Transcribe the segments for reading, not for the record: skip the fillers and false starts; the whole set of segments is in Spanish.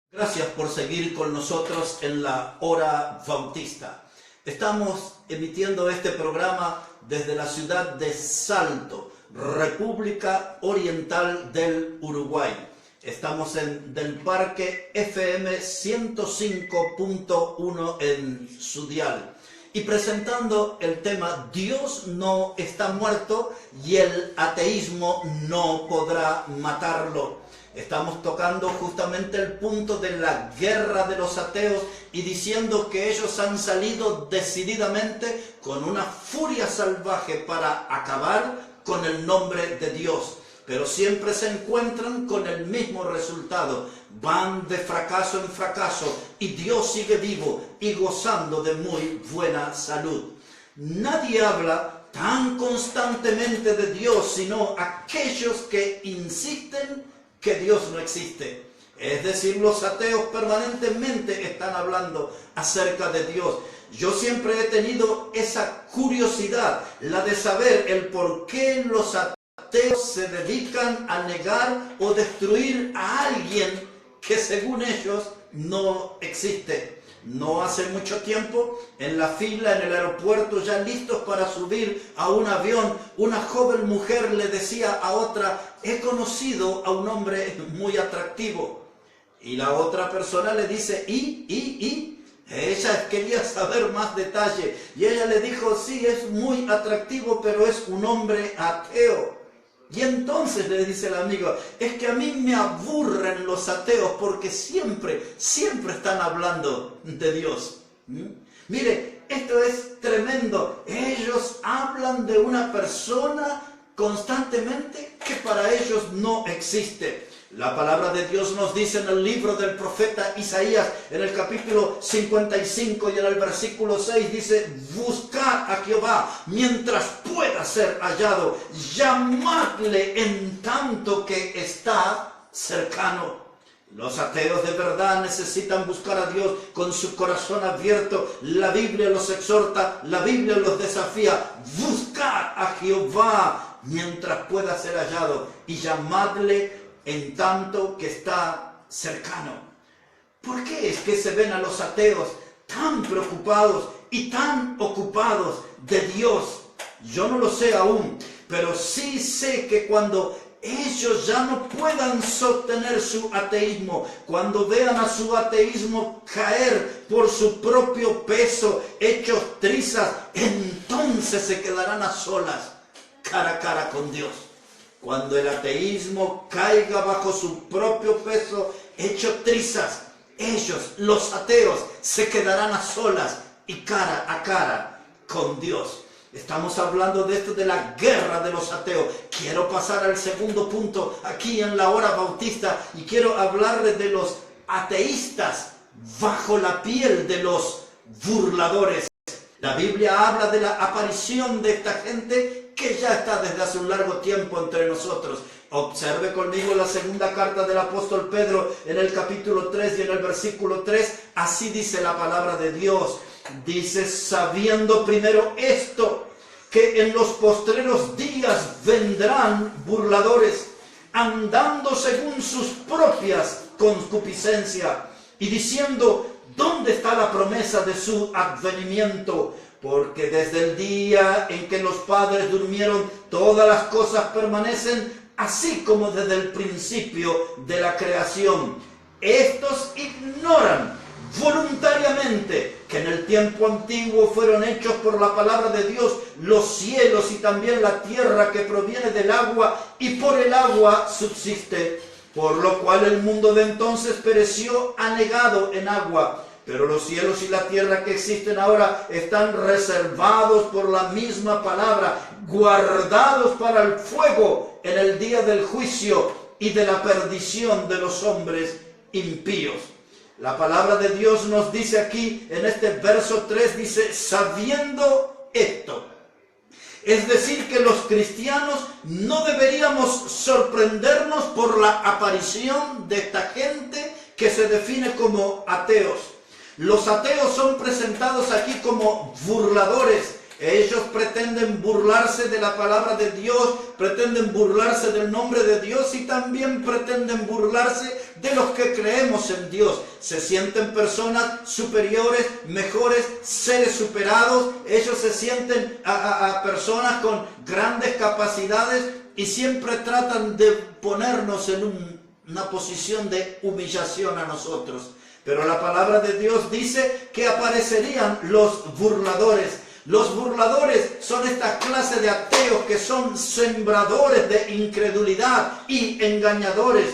Gracias por seguir con nosotros en la Hora Bautista. Estamos emitiendo este programa desde la ciudad de Salto, República Oriental del Uruguay. Estamos en Del Parque FM 105.1 en su dial y presentando el tema Dios no está muerto y el ateísmo no podrá matarlo. Estamos tocando justamente el punto de la guerra de los ateos y diciendo que ellos han salido decididamente con una furia salvaje para acabar con el nombre de Dios. Pero siempre se encuentran con el mismo resultado. Van de fracaso en fracaso y Dios sigue vivo y gozando de muy buena salud. Nadie habla tan constantemente de Dios, sino aquellos que insisten que Dios no existe. Es decir, los ateos permanentemente están hablando acerca de Dios. Yo siempre he tenido esa curiosidad, la de saber el por qué los ateos se dedican a negar o destruir a alguien que según ellos no existe. No hace mucho tiempo, en la fila en el aeropuerto, ya listos para subir a un avión, una joven mujer le decía a otra: he conocido a un hombre muy atractivo. Y la otra persona le dice, ¿y? Ella quería saber más detalle. Y ella le dijo, sí, es muy atractivo, pero es un hombre ateo. Y entonces le dice el amigo, es que a mí me aburren los ateos porque siempre están hablando de Dios. Mire, esto es tremendo. Ellos hablan de una persona constantemente que para ellos no existe. La palabra de Dios nos dice en el libro del profeta Isaías, en el capítulo 55 y en el versículo 6, dice, buscad a Jehová mientras pueda ser hallado, llamadle en tanto que está cercano. Los ateos de verdad necesitan buscar a Dios con su corazón abierto. La Biblia los exhorta, la Biblia los desafía. Buscad a Jehová mientras pueda ser hallado y llamadle en tanto que está cercano. ¿Por qué es que se ven a los ateos tan preocupados y tan ocupados de Dios? Yo no lo sé aún, pero sí sé que cuando ellos ya no puedan sostener su ateísmo, cuando vean a su ateísmo caer por su propio peso, hechos trizas, entonces se quedarán a solas, cara a cara con Dios. Cuando el ateísmo caiga bajo su propio peso, hecho trizas, ellos, los ateos, se quedarán a solas y cara a cara con Dios. Estamos hablando de esto, de la guerra de los ateos. Quiero pasar al segundo punto aquí en la Hora Bautista y quiero hablarles de los ateístas bajo la piel de los burladores. La Biblia habla de la aparición de esta gente que ya está desde hace un largo tiempo entre nosotros. Observe conmigo la segunda carta del apóstol Pedro en el capítulo 3 y en el versículo 3. Así dice la palabra de Dios. Dice, sabiendo primero esto, que en los postreros días vendrán burladores, andando según sus propias concupiscencias, y diciendo, ¿dónde está la promesa de su advenimiento? Porque desde el día en que los padres durmieron, todas las cosas permanecen así como desde el principio de la creación. Estos ignoran voluntariamente que en el tiempo antiguo fueron hechos por la palabra de Dios los cielos y también la tierra que proviene del agua y por el agua subsiste, por lo cual el mundo de entonces pereció anegado en agua. Pero los cielos y la tierra que existen ahora están reservados por la misma palabra, guardados para el fuego en el día del juicio y de la perdición de los hombres impíos. La palabra de Dios nos dice aquí, en este verso 3, dice, sabiendo esto. Es decir, que los cristianos no deberíamos sorprendernos por la aparición de esta gente que se define como ateos. Los ateos son presentados aquí como burladores, Ellos pretenden burlarse de la palabra de Dios, pretenden burlarse del nombre de Dios y también pretenden burlarse de los que creemos en Dios. Se sienten personas superiores, mejores, seres superados. Ellos se sienten a personas con grandes capacidades y siempre tratan de ponernos en una posición de humillación a nosotros. Pero la palabra de Dios dice que aparecerían los burladores. Los burladores son esta clase de ateos que son sembradores de incredulidad y engañadores.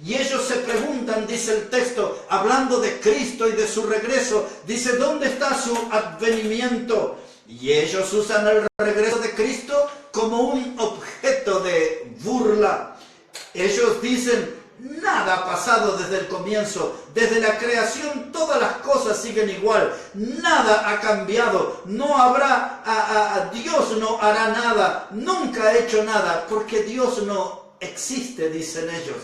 Y ellos se preguntan, dice el texto, hablando de Cristo y de su regreso, dice, ¿dónde está su advenimiento? Y ellos usan el regreso de Cristo como un objeto de burla. Ellos dicen, nada ha pasado desde el comienzo, desde la creación todas las cosas siguen igual, nada ha cambiado, no habrá, Dios no hará nada, nunca ha hecho nada, porque Dios no existe, dicen ellos.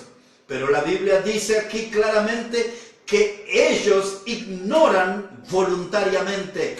Pero la Biblia dice aquí claramente que ellos ignoran voluntariamente,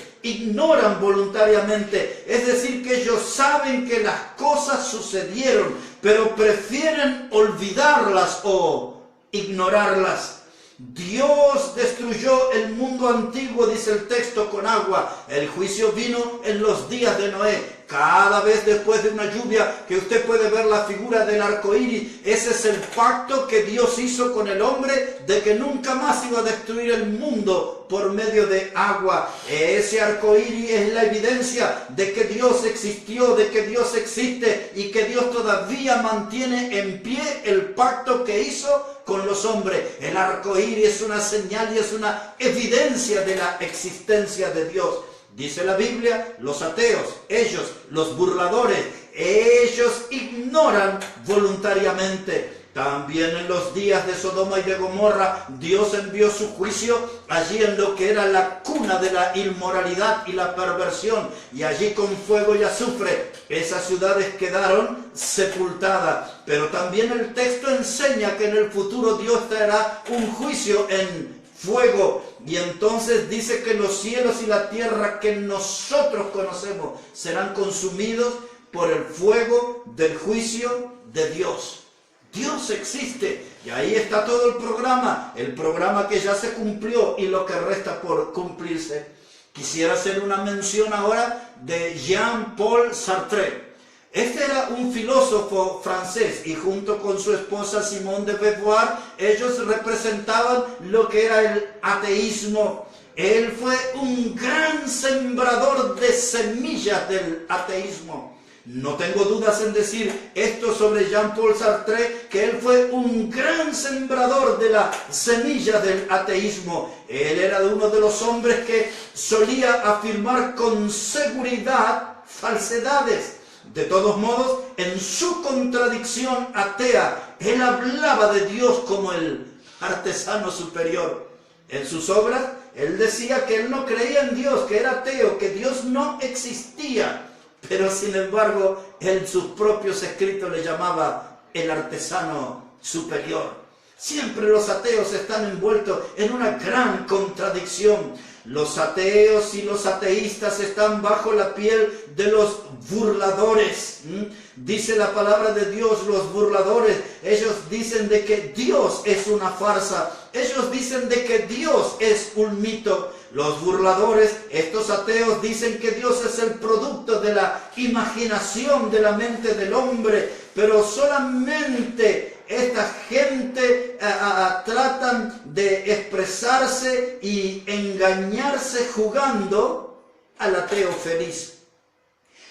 es decir, que ellos saben que las cosas sucedieron, pero prefieren olvidarlas o ignorarlas. Dios destruyó el mundo antiguo, dice el texto, con agua. El juicio vino en los días de Noé. Cada vez después de una lluvia, que usted puede ver la figura del arco iris, ese es el pacto que Dios hizo con el hombre, de que nunca más iba a destruir el mundo por medio de agua. Ese arco iris es la evidencia de que Dios existió, de que Dios existe y que Dios todavía mantiene en pie el pacto que hizo con los hombres. El arco iris es una señal y es una evidencia de la existencia de Dios. Dice la Biblia, los ateos, ellos, los burladores, ellos ignoran voluntariamente. También en los días de Sodoma y de Gomorra, Dios envió su juicio allí en lo que era la cuna de la inmoralidad y la perversión. Y allí con fuego y azufre, esas ciudades quedaron sepultadas. Pero también el texto enseña que en el futuro Dios traerá un juicio en fuego. Y entonces dice que los cielos y la tierra que nosotros conocemos serán consumidos por el fuego del juicio de Dios. Dios existe y ahí está todo el programa que ya se cumplió y lo que resta por cumplirse. Quisiera hacer una mención ahora de Jean-Paul Sartre. Este era un filósofo francés y junto con su esposa Simone de Beauvoir, ellos representaban lo que era el ateísmo. Él fue un gran sembrador de semillas del ateísmo. No tengo dudas en decir esto sobre Jean-Paul Sartre, que él fue un gran sembrador de la semilla del ateísmo. Él era uno de los hombres que solía afirmar con seguridad falsedades. De todos modos, en su contradicción atea, él hablaba de Dios como el artesano superior. En sus obras, él decía que él no creía en Dios, que era ateo, que Dios no existía. Pero sin embargo, en sus propios escritos le llamaba el artesano superior. Siempre los ateos están envueltos en una gran contradicción. Los ateos y los ateístas están bajo la piel de los burladores. Dice la palabra de Dios, los burladores, ellos dicen de que Dios es una farsa. Ellos dicen de que Dios es un mito. Los burladores, estos ateos, dicen que Dios es el producto de la imaginación de la mente del hombre, pero solamente esta gente tratan de expresarse y engañarse jugando al ateo feliz.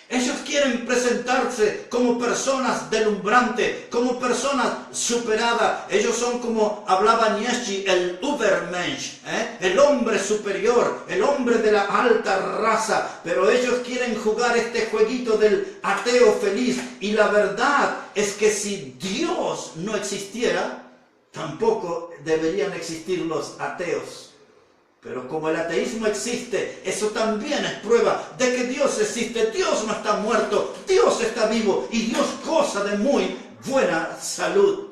Ellos quieren presentarse como personas deslumbrantes, como personas superadas. Ellos son, como hablaba Nietzsche, el Übermensch, el hombre superior, el hombre de la alta raza. Pero ellos quieren jugar este jueguito del ateo feliz. Y la verdad es que si Dios no existiera, tampoco deberían existir los ateos. Pero como el ateísmo existe, eso también es prueba de que Dios existe. Dios no está muerto, Dios está vivo y Dios goza de muy buena salud.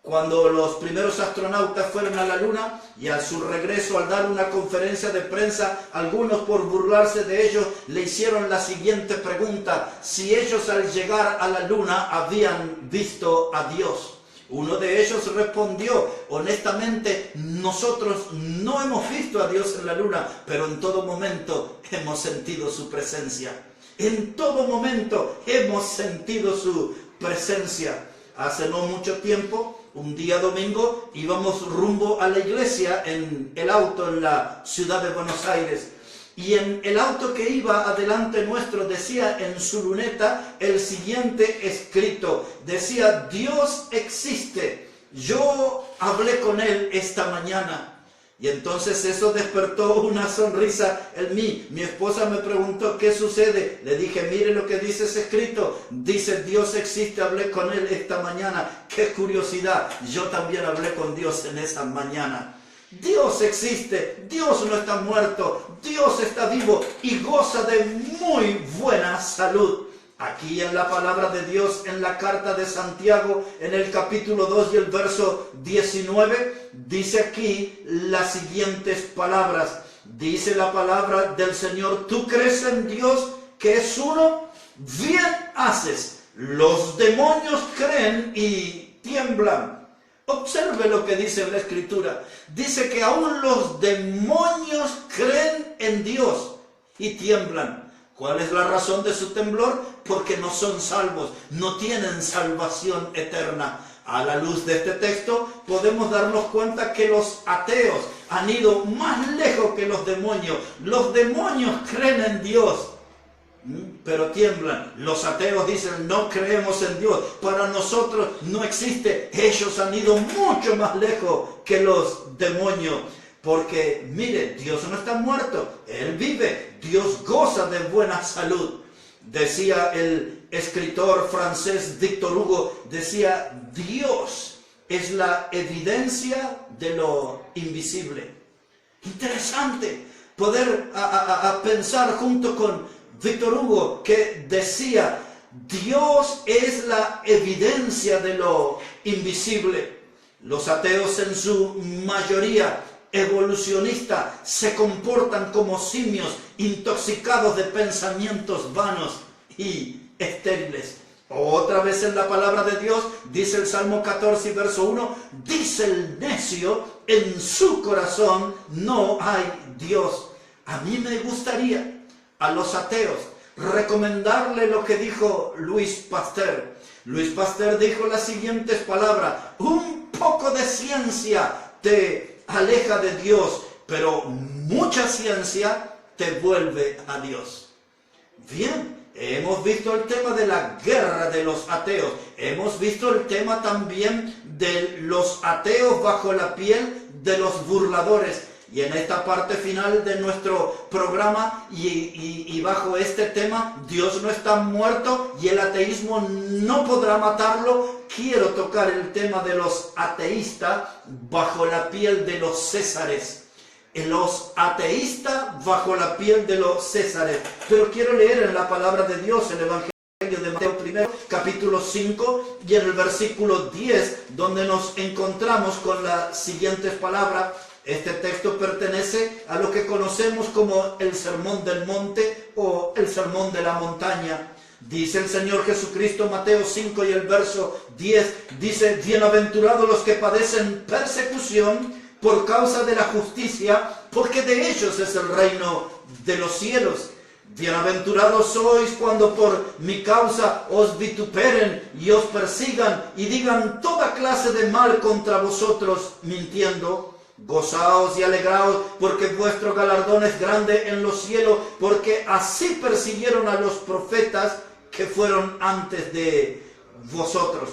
cuando los primeros astronautas fueron a la Luna y a su regreso al dar una conferencia de prensa, algunos por burlarse de ellos le hicieron la siguiente pregunta: si ellos al llegar a la Luna habían visto a Dios. Uno de ellos respondió: honestamente, nosotros no hemos visto a Dios en la Luna, pero en todo momento hemos sentido su presencia. En todo momento hemos sentido su presencia. Hace no mucho tiempo, un día domingo, íbamos rumbo a la iglesia en el auto en la ciudad de Buenos Aires. Y en el auto que iba adelante nuestro decía en su luneta el siguiente escrito. Decía: Dios existe. Yo hablé con Él esta mañana. Y entonces eso despertó una sonrisa en mí. Mi esposa me preguntó: ¿qué sucede? Le dije: mire lo que dice ese escrito. Dice: Dios existe, hablé con Él esta mañana. ¡Qué curiosidad! Yo también hablé con Dios en esa mañana. Dios existe, Dios no está muerto, Dios está vivo y goza de muy buena salud. Aquí en la palabra de Dios, en la carta de Santiago, en el capítulo 2 y el verso 19, dice aquí las siguientes palabras. Dice la palabra del Señor: ¿tú crees en Dios que es uno? Bien haces. Los demonios creen y tiemblan. Observe lo que dice la Escritura. Dice que aún los demonios creen en Dios y tiemblan. ¿Cuál es la razón de su temblor? Porque no son salvos, no tienen salvación eterna. A la luz de este texto podemos darnos cuenta que los ateos han ido más lejos que los demonios. Los demonios creen en Dios, pero tiemblan. Los ateos dicen: no creemos en Dios, para nosotros no existe. Ellos han ido mucho más lejos que los demonios. Porque, mire, Dios no está muerto, Él vive, Dios goza de buena salud. Decía el escritor francés Victor Hugo, decía: Dios es la evidencia de lo invisible. Interesante poder pensar junto con Victor Hugo, que decía: Dios es la evidencia de lo invisible. Los ateos en su mayoría evolucionista se comportan como simios intoxicados de pensamientos vanos y estériles. Otra vez en la palabra de Dios dice el Salmo 14 y verso 1: dice el necio en su corazón: no hay Dios. A mí me gustaría a los ateos recomendarle lo que dijo Louis Pasteur. Louis Pasteur dijo las siguientes palabras: un poco de ciencia te aleja de Dios, pero mucha ciencia te vuelve a Dios. Bien, hemos visto el tema de la guerra de los ateos. Hemos visto el tema también de los ateos bajo la piel de los burladores. Y en esta parte final de nuestro programa y bajo este tema, Dios no está muerto y el ateísmo no podrá matarlo, quiero tocar el tema de los ateístas bajo la piel de los Césares. Los ateístas bajo la piel de los Césares. Pero quiero leer en la palabra de Dios el Evangelio de Mateo 1, capítulo 5, y en el versículo 10, donde nos encontramos con las siguientes palabras. Este texto pertenece a lo que conocemos como el Sermón del Monte o el Sermón de la Montaña. Dice el Señor Jesucristo, Mateo 5 y el verso 10, dice: bienaventurados los que padecen persecución por causa de la justicia, porque de ellos es el reino de los cielos. Bienaventurados sois cuando por mi causa os vituperen y os persigan y digan toda clase de mal contra vosotros mintiendo. Gozaos y alegraos, porque vuestro galardón es grande en los cielos, porque así persiguieron a los profetas que fueron antes de vosotros.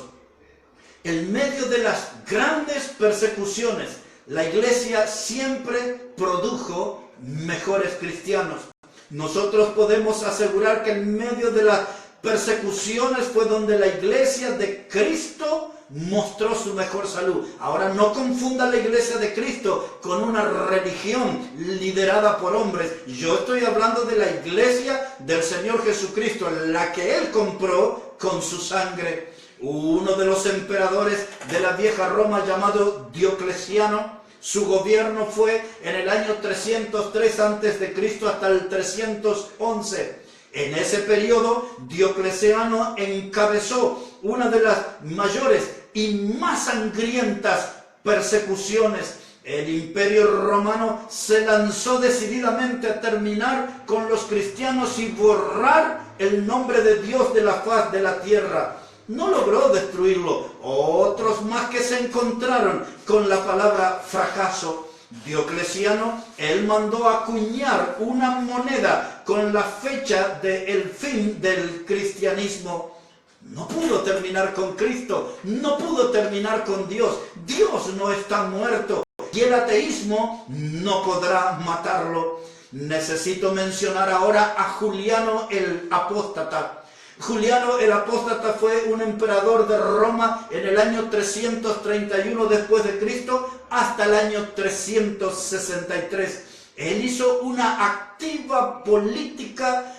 En medio de las grandes persecuciones, la iglesia siempre produjo mejores cristianos. Nosotros podemos asegurar que en medio de las persecuciones fue donde la iglesia de Cristo mostró su mejor salud. Ahora, no confunda la iglesia de Cristo con una religión liderada por hombres. Yo estoy hablando de la iglesia del Señor Jesucristo, la que Él compró con su sangre. uno de los emperadores de la vieja Roma llamado Diocleciano. Su gobierno fue en el año 303 a.C. hasta el 311. En ese periodo, Diocleciano encabezó una de las mayores y más sangrientas persecuciones. El Imperio Romano se lanzó decididamente a terminar con los cristianos y borrar el nombre de Dios de la faz de la tierra. No logró destruirlo. Otros más que se encontraron con la palabra fracaso. Diocleciano, él mandó acuñar una moneda con la fecha del fin del cristianismo. No pudo terminar con Cristo, no pudo terminar con Dios. Dios no está muerto y el ateísmo no podrá matarlo. Necesito mencionar ahora a Juliano el Apóstata. Juliano el Apóstata fue un emperador de Roma en el año 331 después de Cristo hasta el año 363. Él hizo una activa política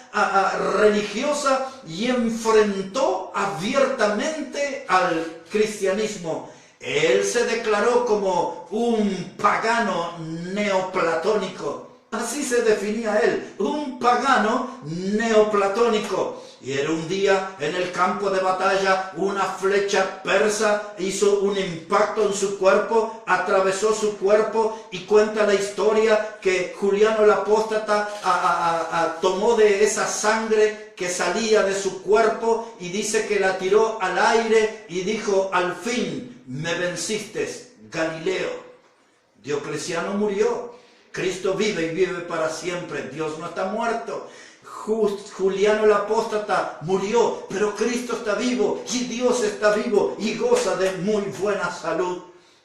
religiosa y enfrentó abiertamente al cristianismo. Él se declaró como un pagano neoplatónico. Así se definía él, un pagano neoplatónico. Y era un día en el campo de batalla, una flecha persa hizo un impacto en su cuerpo, atravesó su cuerpo, y cuenta la historia que Juliano el Apóstata tomó de esa sangre que salía de su cuerpo y dice que la tiró al aire y dijo: al fin me venciste, Galileo. Diocleciano murió. Cristo vive y vive para siempre. Dios no está muerto. Juliano el Apóstata murió, pero Cristo está vivo y Dios está vivo y goza de muy buena salud.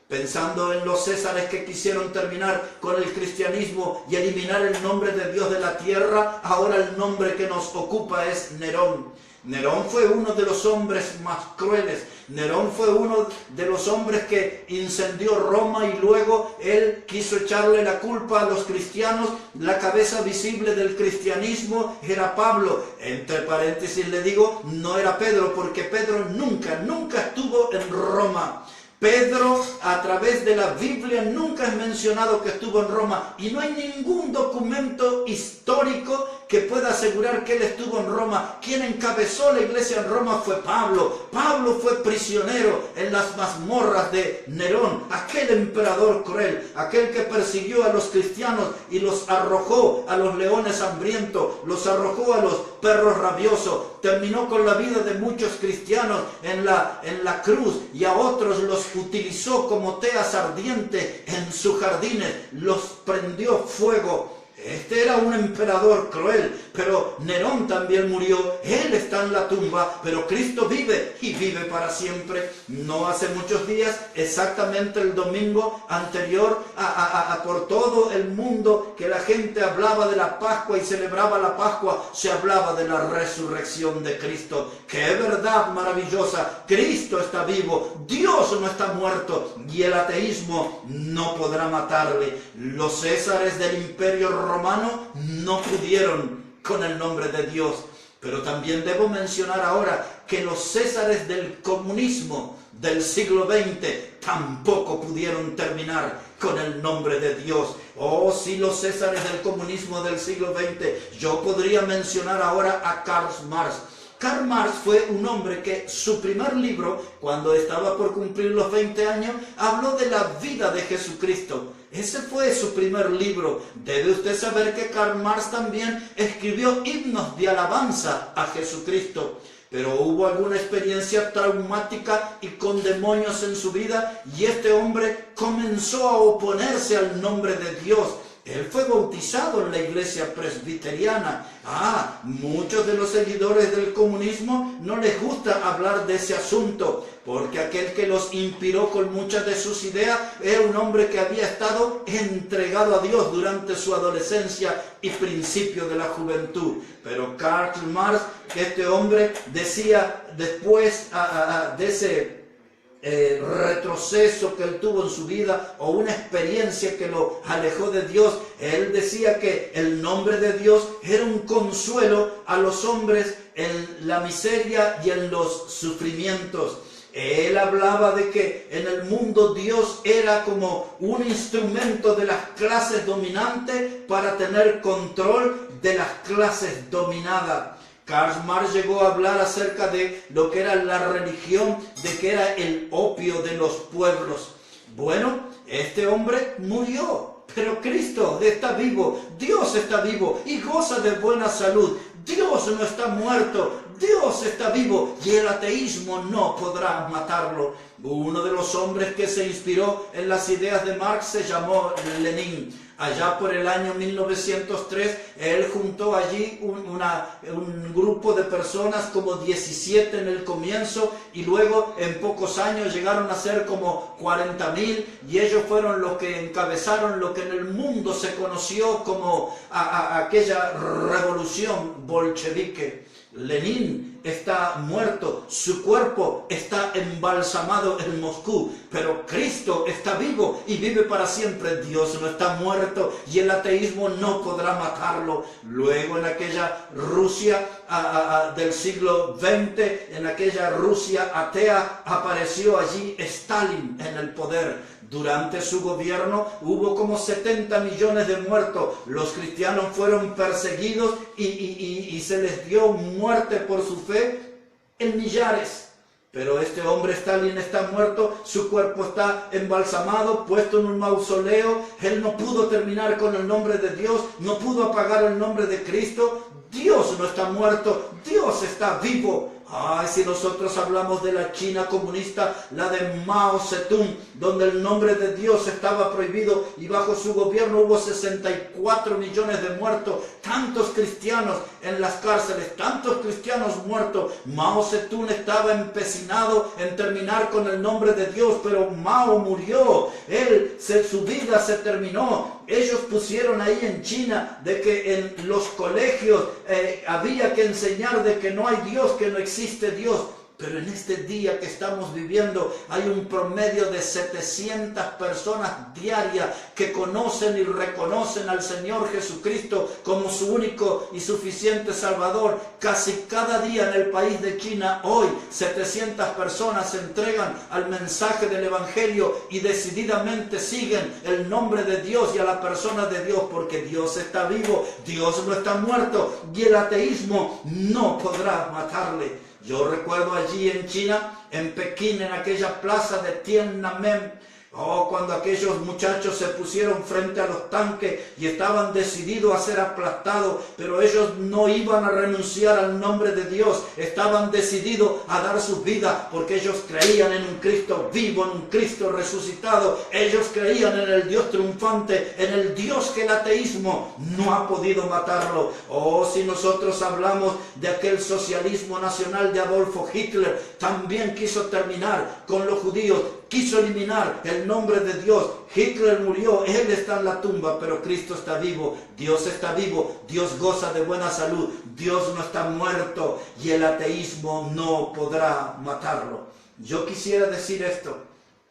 Pensando en los césares que quisieron terminar con el cristianismo y eliminar el nombre de Dios de la tierra, ahora el nombre que nos ocupa es Nerón. Nerón fue uno de los hombres más crueles. Nerón fue uno de los hombres que incendió Roma y luego él quiso echarle la culpa a los cristianos. La cabeza visible del cristianismo era Pablo. Entre paréntesis le digo, no era Pedro, porque Pedro nunca estuvo en Roma. Pedro, a través de la Biblia, nunca es mencionado que estuvo en Roma, y no hay ningún documento histórico que pueda asegurar que él estuvo en Roma. Quien encabezó la iglesia en Roma fue Pablo. Pablo fue prisionero en las mazmorras de Nerón, aquel emperador cruel, aquel que persiguió a los cristianos y los arrojó a los leones hambrientos, los arrojó a los perros rabiosos, terminó con la vida de muchos cristianos en la cruz, y a otros los utilizó como teas ardientes en sus jardines, los prendió fuego. Este era un emperador cruel, pero Nerón también murió. Él está en la tumba, pero Cristo vive y vive para siempre. No hace muchos días, exactamente el domingo anterior, por todo el mundo que la gente hablaba de la Pascua y celebraba la Pascua, se hablaba de la resurrección de Cristo. ¡Qué verdad maravillosa! Cristo está vivo, Dios no está muerto y el ateísmo no podrá matarle. Los césares del Imperio Romano no pudieron con el nombre de Dios. Pero también debo mencionar ahora que los césares del comunismo del siglo XX tampoco pudieron terminar con el nombre de Dios. Oh, sí, los césares del comunismo del siglo XX. Yo podría mencionar ahora a Karl Marx. Karl Marx fue un hombre que su primer libro, cuando estaba por cumplir los 20 años, habló de la vida de Jesucristo. Ese fue su primer libro. Debe usted saber que Karl Marx también escribió himnos de alabanza a Jesucristo. Pero hubo alguna experiencia traumática y con demonios en su vida, y este hombre comenzó a oponerse al nombre de Dios. Él fue bautizado en la iglesia presbiteriana. Muchos de los seguidores del comunismo no les gusta hablar de ese asunto, porque aquel que los inspiró con muchas de sus ideas era un hombre que había estado entregado a Dios durante su adolescencia y principio de la juventud. Pero Karl Marx, este hombre, decía después de ese retroceso que él tuvo en su vida, o una experiencia que lo alejó de Dios, él decía que el nombre de Dios era un consuelo a los hombres en la miseria y en los sufrimientos. Él hablaba de que en el mundo Dios era como un instrumento de las clases dominantes para tener control de las clases dominadas. Karl Marx llegó a hablar acerca de lo que era la religión, de que era el opio de los pueblos. Bueno, este hombre murió, pero Cristo está vivo, Dios está vivo y goza de buena salud. Dios no está muerto, Dios está vivo y el ateísmo no podrá matarlo. Uno de los hombres que se inspiró en las ideas de Marx se llamó Lenin. Allá por el año 1903, él juntó allí un grupo de personas, como 17 en el comienzo, y luego en pocos años llegaron a ser como 40.000, y ellos fueron los que encabezaron lo que en el mundo se conoció como aquella revolución bolchevique. Lenin está muerto, su cuerpo está embalsamado en Moscú, pero Cristo está vivo y vive para siempre. Dios no está muerto y el ateísmo no podrá matarlo. Luego en aquella Rusia del siglo XX, en aquella Rusia atea, apareció allí Stalin en el poder. Durante su gobierno hubo como 70 millones de muertos. Los cristianos fueron perseguidos y se les dio muerte por su fe en millares. Pero este hombre Stalin está muerto, su cuerpo está embalsamado, puesto en un mausoleo. Él no pudo terminar con el nombre de Dios, no pudo apagar el nombre de Cristo. Dios no está muerto, Dios está vivo. Ay, si nosotros hablamos de la China comunista, la de Mao Zedong, donde el nombre de Dios estaba prohibido y bajo su gobierno hubo 64 millones de muertos, tantos cristianos en las cárceles, tantos cristianos muertos. Mao Zedong estaba empecinado en terminar con el nombre de Dios, pero Mao murió, su vida se terminó. Ellos pusieron ahí en China de que en los colegios había que enseñar de que no hay Dios, que no existe Dios. Pero en este día que estamos viviendo hay un promedio de 700 personas diarias que conocen y reconocen al Señor Jesucristo como su único y suficiente Salvador. Casi cada día en el país de China hoy 700 personas se entregan al mensaje del Evangelio y decididamente siguen el nombre de Dios y a la persona de Dios, porque Dios está vivo, Dios no está muerto y el ateísmo no podrá matarle. Yo recuerdo allí en China, en Pekín, en aquella plaza de Tiananmen, cuando aquellos muchachos se pusieron frente a los tanques y estaban decididos a ser aplastados, pero ellos no iban a renunciar al nombre de Dios, estaban decididos a dar sus vidas porque ellos creían en un Cristo vivo, en un Cristo resucitado. Ellos creían en el Dios triunfante, en el Dios que el ateísmo no ha podido matarlo. Si nosotros hablamos de aquel socialismo nacional de Adolfo Hitler, también quiso terminar con los judíos, quiso eliminar el nombre de Dios. Hitler murió, él está en la tumba, pero Cristo está vivo, Dios está vivo, Dios goza de buena salud, Dios no está muerto y el ateísmo no podrá matarlo. Yo quisiera decir esto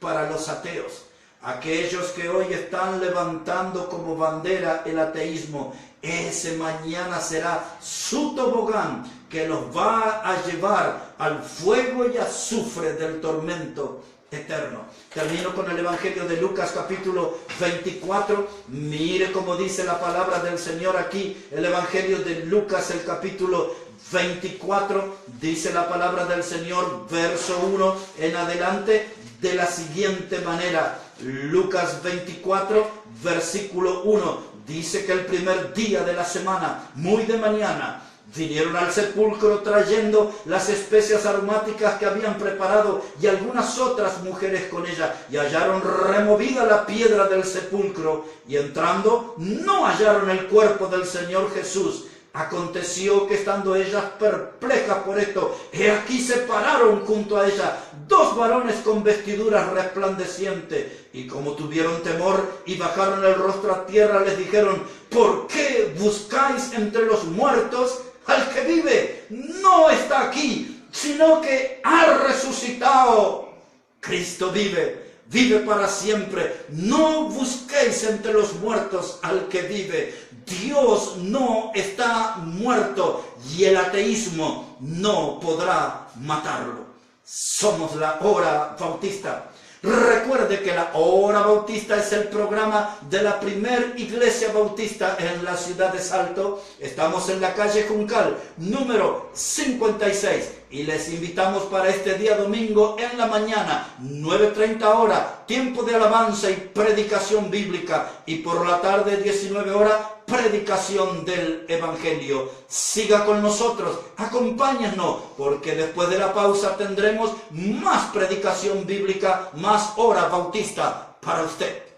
para los ateos, aquellos que hoy están levantando como bandera el ateísmo. Ese mañana será su tobogán que los va a llevar al fuego y azufre del tormento eterno. Termino con el Evangelio de Lucas capítulo 24. Mire cómo dice la palabra del Señor aquí. El Evangelio de Lucas, el capítulo 24, dice la palabra del Señor, verso 1 en adelante, de la siguiente manera. Lucas 24, versículo 1, dice que el primer día de la semana, muy de mañana, vinieron al sepulcro trayendo las especias aromáticas que habían preparado y algunas otras mujeres con ellas, y hallaron removida la piedra del sepulcro, y entrando no hallaron el cuerpo del Señor Jesús. Aconteció que estando ellas perplejas por esto, he aquí se pararon junto a ella dos varones con vestiduras resplandecientes, y como tuvieron temor y bajaron el rostro a tierra, les dijeron: ¿por qué buscáis entre los muertos al que vive? No está aquí, sino que ha resucitado. Cristo vive, vive para siempre. No busquéis entre los muertos al que vive. Dios no está muerto y el ateísmo no podrá matarlo. Somos la Hora Bautista. Recuerde que la Hora Bautista es el programa de la primer iglesia bautista en la ciudad de Salto. Estamos en la calle Juncal, número 56. Y les invitamos para este día domingo en la mañana, 9:30 horas, tiempo de alabanza y predicación bíblica. Y por la tarde, 19 horas, predicación del Evangelio. Siga con nosotros, acompáñenos, porque después de la pausa tendremos más predicación bíblica, más Hora Bautista para usted.